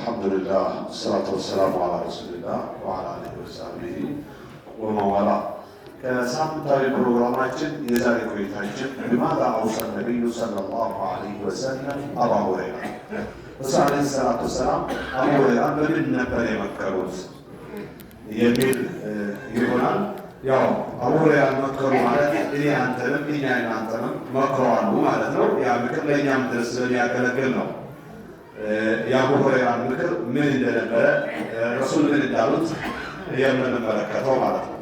الحمد لله والصلاة والسلام على رسول الله وعلى آله وصحبه ومن والاه. كسامتاوي بروغراماتችን የዛሬ ቆይታችን بماذا أوصى النبي صلى الله عليه وسلم أبا هريرة እሱ عليه الصلاة والسلام አቡ ሁረይራ በምን ነበር የመከሩት የሚል ይሆናል። ያው አቡ ሁረይራ መከሩ ማለት እኔ አንተንም እኛ እናንተንም መክረዋሉ ማለት ነው። ያ ምክር ለእኛም ድረስ ስለሚያገለግል ነው። የአቡ ሁረይራ ምክር ምን እንደነበረ ረሱል ምን እንዳሉት የምንመለከተው ማለት ነው።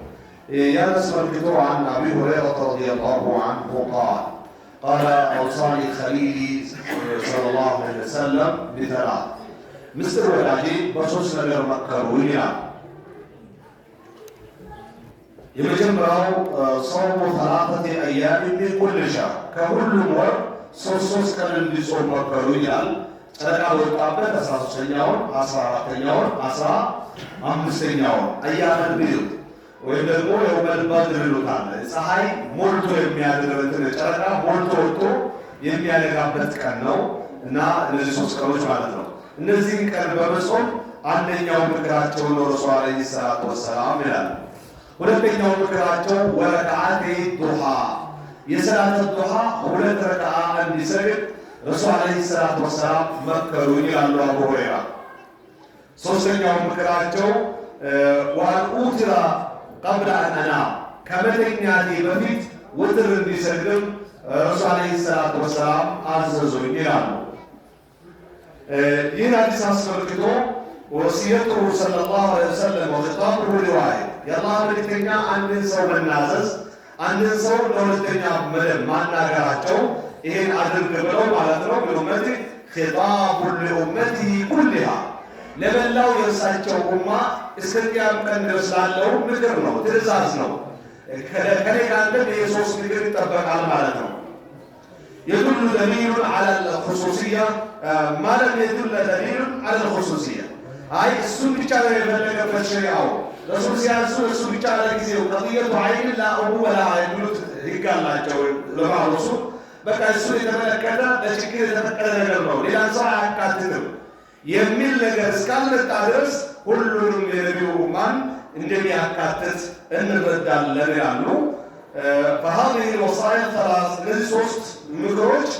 يسمى عن أبي هريرة رضي الله عنه قال أوصاني خليلي صلى الله عليه وسلم بثلاث مستر ولاجي بصوص نجر مكرويا يمجمعه صوم 3 أيام من كل شهر كل مر صوص كان بصوم مكرويا تلقى وطابة 13 14 15 أيام البيض ወይም ደግሞ የውመል በድር ይሉታል። ፀሐይ ሞልቶ የሚያድርበትን ጨረቃ ሞልቶ ወጥቶ የሚያለጋበት ቀን ነው እና እነዚህ 3 ቀኖች ማለት ነው። እነዚህን ቀን በመጾም አንደኛው ምክራቸው ነው ረሱል አለይሂ ሰላቱ ወሰላም ይላል። ሁለተኛው ምክራቸው ወረካዓቴ ዱሃ የሰላተ ዱሃ 2 ረካዓ እንዲሰግድ ረሱል አለይሂ ሰላቱ ወሰላም መከሩኝ ይላሉ አቡ ሁረይራ። ሶስተኛው ምክራቸው ወአልኡትራ قبل أن أنام كمتنياتي بفيت وتر بسلم رسول عليه الصلاة والسلام عززوا إلانه هنا لساس فرقته وصيته صلى الله عليه وسلم وخطابه رواية يالله ملكتنا أن ننسوا من نازز أن ننسوا لولتنا مدن ما ناقراتشو إهن أدن قبلهم على ذلك من أمتي خطاب لأمته كلها ለምን ላው የሳቸው ኡማ እስከዚያም ቀን ድረስ ላለው ምክር ነው፣ ትእዛዝ ነው። ከኔ ጋር የሶስት ምክር ይጠበቃል ማለት ነው። يدل دليل على الخصوصية ما لم يدل دليل على الخصوصية أي السن بيشارة يبلغ في الشريعة رسول سياسة السن بيشارة كذي قضية عين لا أبو ولا عين يقول رجال لا جو لما الرسول بقى السن يتملك كذا لا شكل يتملك كذا يقولون لأن صاع كاتب የሚል ነገር እስካልመጣ ድረስ ሁሉንም የነቢዩ ኡማን እንደሚያካትት እንረዳለን ያሉ فهذه الوصايا الثلاث እነዚህ 3 ምክሮች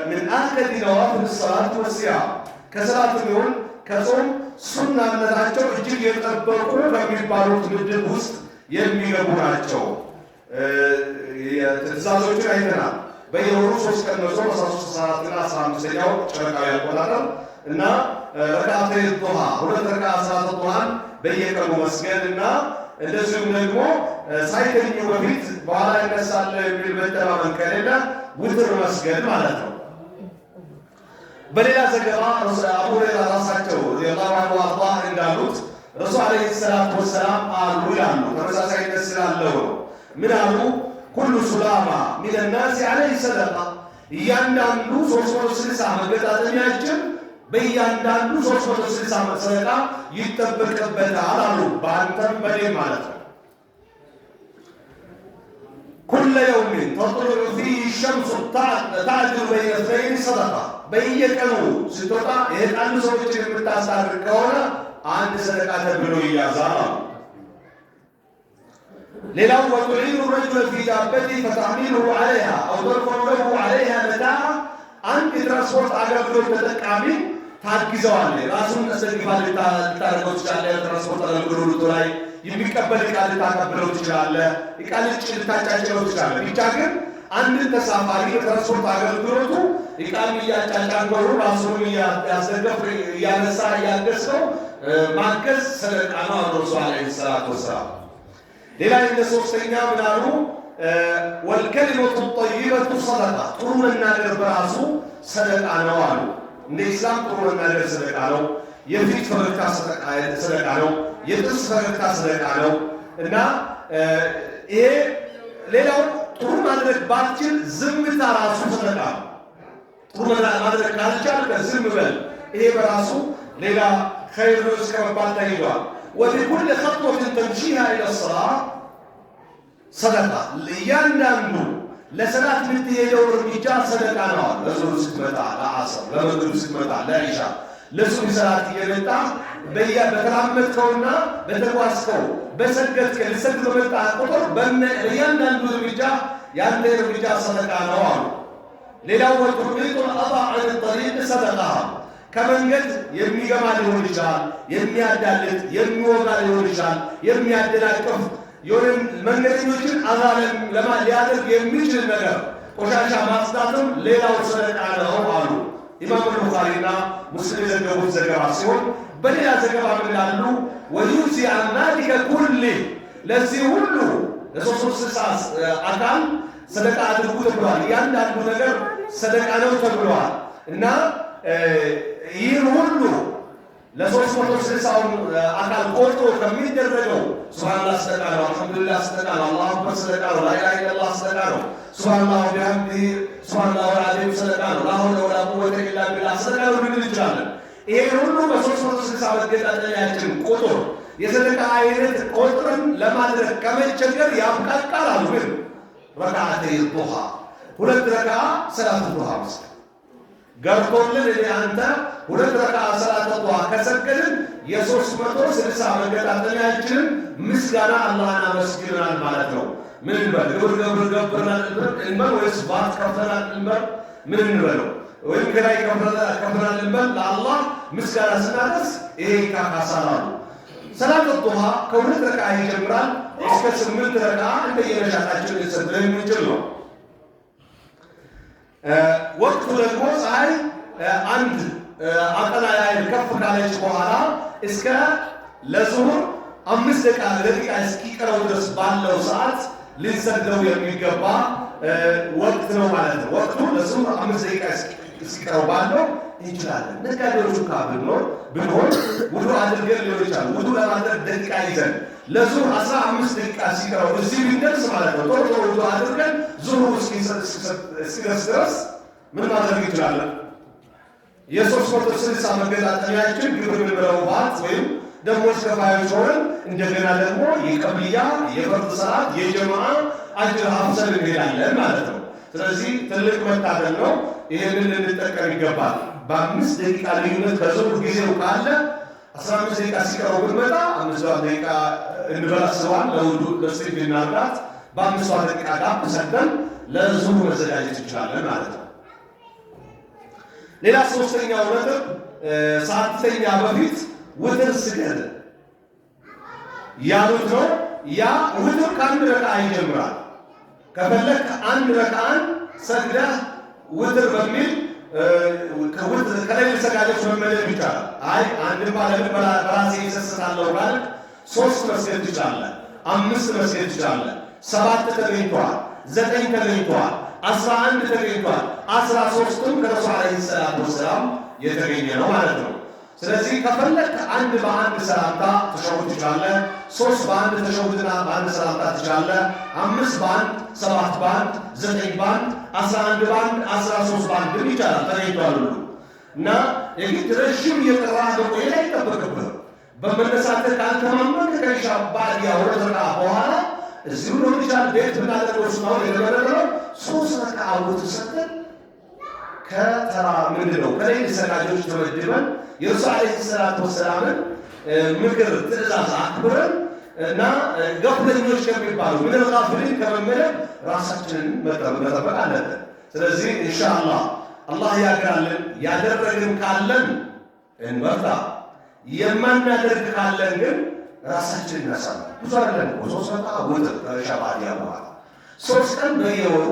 من أكد نوافل الصلاة والصيام ከሰላት ይሁን ከጾም ሱናነታቸው እጅግ የጠበቁ ከሚባሉት ምድብ ውስጥ የሚገቡ ናቸው። የትእዛዞችን አይተናል። በየወሩ 3 ቀን መጾም 13 ሰዓትና 15ኛው ጨረቃዊ አቆጣጠር እና ረካዓተ ዱሃ 2 ረካዓ ሰላተ ዱሃን በየቀኑ መስገድ እና እንደዚሁም ደግሞ ሳይተኙ በፊት በኋላ ይነሳል የሚል መተማመን ከሌለ ውትር መስገድ ማለት ነው። በሌላ ዘገባ አቡ ሁረይራ ራሳቸው የላሁ ዐንሁ አላህ እንዳሉት ረሱል አለይሂ ሰላቱ ወሰላም አሉ ይላሉ። ተመሳሳይነት ስላለው ነው። ምን አሉ? ኩሉ ሱላማ ሚነ ናሲ ዐለይሂ ሰደቃ እያንዳንዱ 360 መገጣጠሚያችን በእያንዳንዱ 360 ሰደቃ ይጠበቅበታል አሉ። በአንተም በኔም ማለት ነው። ኩለ የውሚን ተጥሉዑ ፊህ ሸምሱ ተዕዲሉ በይነ እትነይን ሰደቃ በየቀኑ ስትወጣ የጣሉ ሰዎችን የምታስታርቅ ከሆነ አንድ ሰደቃ ተብሎ ይያዛል አሉ። ሌላው ወቱዒኑ ረጁለ ፊ ዳበቲ ፈተሕሚሉሁ ዐለይሃ አው ተርፈዑ ለሁ ዐለይሃ መታዓ አንድ የትራንስፖርት አገልግሎት ተጠቃሚ ታግዘዋለህ። ራሱን ተሰግፋ ልታደርገው ትችላለህ። ትራንስፖርት አገልግሎቱ ላይ የሚቀበል ዕቃ ልታቀብለው ትችላለህ። ዕቃ ልታጫጭለው ትችላለህ። ብቻ ግን አንድ ተሳፋሪ የትራንስፖርት አገልግሎቱ ዕቃም እያጫጫንከው ራሱን እያስደገፍ እያነሳ እያገዝከው ማገዝ ሰደቃ ነው አሉ ረሱል ዐለይሂ ሰላቱ ወሰላም። ሌላ እንደ ሶስተኛ ምን አሉ? ወልከሊመቱ ጠይበቱ ሰደቃ ጥሩ መናገር በራሱ ሰደቃ ነው አሉ። እንደ ኢስላም ጥሩ መናገር ሰደቃ ነው። የፊት ፈገግታ ሰደቃ ነው። የጥርስ ፈገግታ ሰደቃ ነው እና ይሄ ሌላው ጥሩ ማድረግ ባትችል ዝምታ ራሱ ሰደቃ ነው። ጥሩ ማድረግ ካልቻልክ ዝም በል። ይሄ በራሱ ሌላ ኸይር ነው እስከመባል ተይዟል። ወቢኩል ኸጥወትን ተምሺሃ ኢለ ሰላህ ሰደቃ እያንዳንዱ ለሰላት የምትሄደው እርምጃ ሰደቃ ነው። ለዙር ስትመጣ፣ ለዓስር፣ ለመግሪብ ስትመጣ፣ ለኢሻ ለሱብሒ ሰላት እየመጣ በተራመድከውና በተጓዝከው በሰገድከው ልሰግድ በመጣ ቁጥር በእያንዳንዱ እርምጃ ያንተ እርምጃ ሰደቃ ነው አሉ። ሌላው ወቱሪጡ አባ አን ጠሪቅ ሰደቃ ከመንገድ የሚገማ ሊሆን ይችላል፣ የሚያዳልጥ የሚወጋ ሊሆን ይችላል፣ የሚያደናቅፍ የሆነም መንገደኞችን አዛለም ሊያደርግ የሚችል ነገር ቆሻሻ ማጽዳትም ሌላው ሰደቃ ነው አሉ። ኢማም ቡኻሪና ሙስሊም የዘገቡት ዘገባ ሲሆን በሌላ ዘገባ ምን ይላሉ? ወዩዚ አናዲከ ኩሊ ለዚህ ሁሉ ለ360 አካል ሰደቃ አድርጉ ተብሏል። እያንዳንዱ ነገር ሰደቃ ነው ተብሏል እና ይህን ሁሉ ለ360 አካል ቆርጦ ከሚደረገው ሱብሃንአላህ ሰደቃ ነው፣ አልሐምዱሊላህ ሰደቃ ነው፣ አላሁ አክበር ሰደቃ ነው፣ ላኢላሃ ኢለላህ ሰደቃ ነው፣ ሱብሃንአላህ ወቢሐምዲሂ ሱብሃንአላህ ወልዓዚም ሰደቃ ነው፣ ላ ሐውለ ወላ ቁወተ ኢላ ቢላህ ሰደቃ ነው ልንል እንችላለን። ይሄ ሁሉ በ360 መገጣጠሚያችን ቁጥር የሰደቃ አይነት ቁጥርን ለማድረግ ከመቸገር ያብቃቃል አሉ። ግን ረክዓተይ ዱሃ 2 ረክዓ ሰላት ዱሃ መስገድ ገርቶልን እኔ አንተ 2 ረክዓ ሰላት ዱሃ ከሰገድን የ360 መገጣጠሚያችንን ምስጋና አላህን አመስግናል ማለት ነው። ምን እንበል? ግብር ገብረናል እንበል ወይስ ባት ከፍለናል እንበል? ምን እንበለው? ወይም ከላይ ከፍለናል እንበል? ለአላህ ምስጋና ስናደርስ ይሄ ይካካሳል። ሰላት ዱሃ ከ2 ረክዓ ይጀምራል እስከ 8 ረክዓ እንደየመሻታችን ልንሰግድ የምንችል ነው። ወቅቱ ደግሞ ፀሐይ አንድ አጠና ያህል ከፍ ካለች በኋላ እስከ ለዙሁር 5 ደቂቃ እስኪቀረው ድረስ ባለው ሰዓት ልንሰግደው የሚገባ ወቅት ነው ማለት ነው። ወቅቱ ለዙሁር 5 ደቂቃ እስኪቀረው ባለው እንችላለን። ነጋዴዎቹ ብንሆን ውዱ አድርገን ሊሆን ይችላል። ውዱ ለማድረግ ደቂቃ ይዘን ለዙሁር 15 ደቂቃ ሲቀረው እዚህ ቢደርስ ማለት ነው። ቶሎ ውዱ አድርገን ዙሁር እስኪደርስ ድረስ ምን ማድረግ እንችላለን? የ360 መገጣጠሚያችን ግብር ብለው ባት ወይም ደሞዝ ከፋዮች ሆነን እንደገና ደግሞ የቀብያ የፈርድ ሰላት የጀማዓ አጅር ሀብሰን እንሄዳለን ማለት ነው። ስለዚህ ትልቅ መታደል ነው። ይህንን ልንጠቀም ይገባል። በ5 ደቂቃ ልዩነት ከዙሁር ጊዜው ካለ 15 ደቂቃ ሲቀረው ብንመጣ 5 ደቂቃ እንበላስባል ለውዱ ለስቲክ እናርጋት በ5 ደቂቃ ጋር ሰደን ለዙሁር መዘጋጀት እንችላለን ማለት ነው። ሌላ ሶስተኛው ነጥብ ሳትተኛ በፊት ውትር ስገድ ያሉት ነው። ያ ውትር ከአንድ ረክዓ ይጀምራል። ከፈለክ 1 ረክዓን ሰግደህ ውትር በሚል ከሌሊት ሰጋጆች መመደብ ይቻላል። አይ አንድ ባለምን በራሴ ይሰስታለሁ ማለት 3 መስገድ ትችላለህ፣ 5 መስገድ ትችላለህ። 7 ተገኝቷል፣ 9 ተገኝቷል፣ 11 ተገኝቷል፣ 13ም ከረሱል ዓለይሂ ሰላቱ ወሰላም የተገኘ ነው ማለት ነው። ስለዚህ ከፈለክ 1 በ1 ሰላምታ ተሸውድ ትችላለህ፣ 3 በ1 ተሸውድና በ1 ሰላምታ ትችላለህ፣ 5 በ1 7 በ1 9 በ1 11 በ1 13 በ1 ይቻላል። ተገኝቷል ሁሉ እና የግድ ረዥም እየቀራህ መቆየት አይጠበቅብህም። በመነሳትህ ካልተማመንክ ከኢሻ ባዕድያ 2 ረክዓ በኋላ እዚሁ ሊሆን ይችላል። ቤት ብናደርገው እስካሁን የተመረጠው 3 ረክዓ ውትር ሰግደን ከተራ ምንድነው ከሌሊት ሰጋጆች ተመድበን የረሱል ዓለይሂ ሰላቱ ወሰላምን ምክር ትእዛዝ አክብረን እና ገፍለኞች ከሚባሉ ምን ጋፍሊን ከመመለክ ራሳችንን መጠበቅ አለብን። ስለዚህ ኢንሻአላህ አላህ ያግራልን። ያደረግን ካለን እንበርታ፣ የማናደርግ ካለን ግን ራሳችንን እናሳል። ብዙ አይደለም 3 ረክዓ ውትር ከሻባድ ያባል 3 ቀን በየወሩ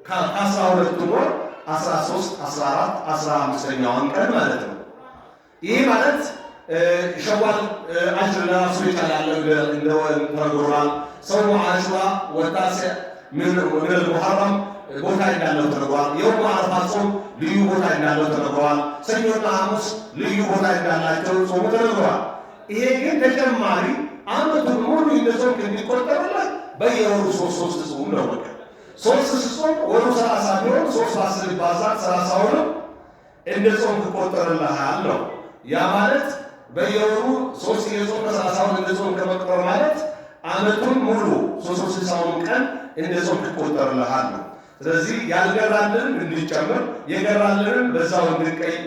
ከ12 ወር 13 14 15ኛውን ቀን ማለት ነው። ይህ ማለት ሸዋል አጅር ለራሱ ይቻላል እንደሆነ ተነግሯል። ሰው አሹራ ወታሲዕ ምን ሙሐረም ቦታ እንዳለው ተነግሯል። የውም አረፋ ጾም ልዩ ቦታ እንዳለው ተነግሯል። ሰኞና ሐሙስ ልዩ ቦታ እንዳላቸው ጾሙ ተነግሯል። ይሄ ግን ተጨማሪ ዓመቱን ሙሉ እንደጾም እንዲቆጠርለት በየወሩ 3 ጾም ነው። በቃ 3 ጾም ወሩ 30 ቢሆን 3 10 ይባዛል 30 ሆኖ እንደ ጾም ትቆጠርልሃል ነው። ያ ማለት በየወሩ 3 የጾም 30 እንደ ጾም ከመቆጠር ማለት ዓመቱን ሙሉ 360 ቀን እንደ ጾም ትቆጠርልሃል ነው። ስለዚህ ያልገራልን እንድንጨምር የገራልን በዛው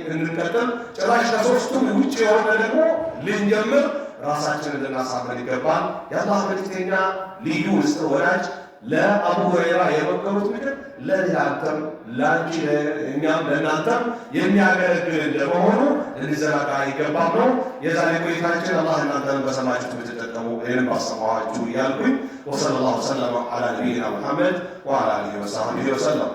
እንድንቀጥል ጭራሽ ከሶስቱም ውጭ የሆነ ደግሞ ልንጀምር ራሳችንን ልናሳምን ይገባል። የአላህ መልእክተኛ ልዩ ውስጥ ወዳጅ ለአቡ ሁረይራ የመከሩት ምክር ለእናንተም ላንቺ እኛም ለእናንተም የሚያገለግል እንደመሆኑ ልንዘናጋ አይገባም ነው። የዛሬ ቆይታችን አላህ እናንተን በሰማችሁት ብትጠቀሙ እኔንም ባሰማኋችሁ እያልኩኝ ወሰለላሁ ወሰለም ዐላ ነቢይና ሙሐመድ ወዐላ አሊሂ ወሰሐቢሂ ወሰለም።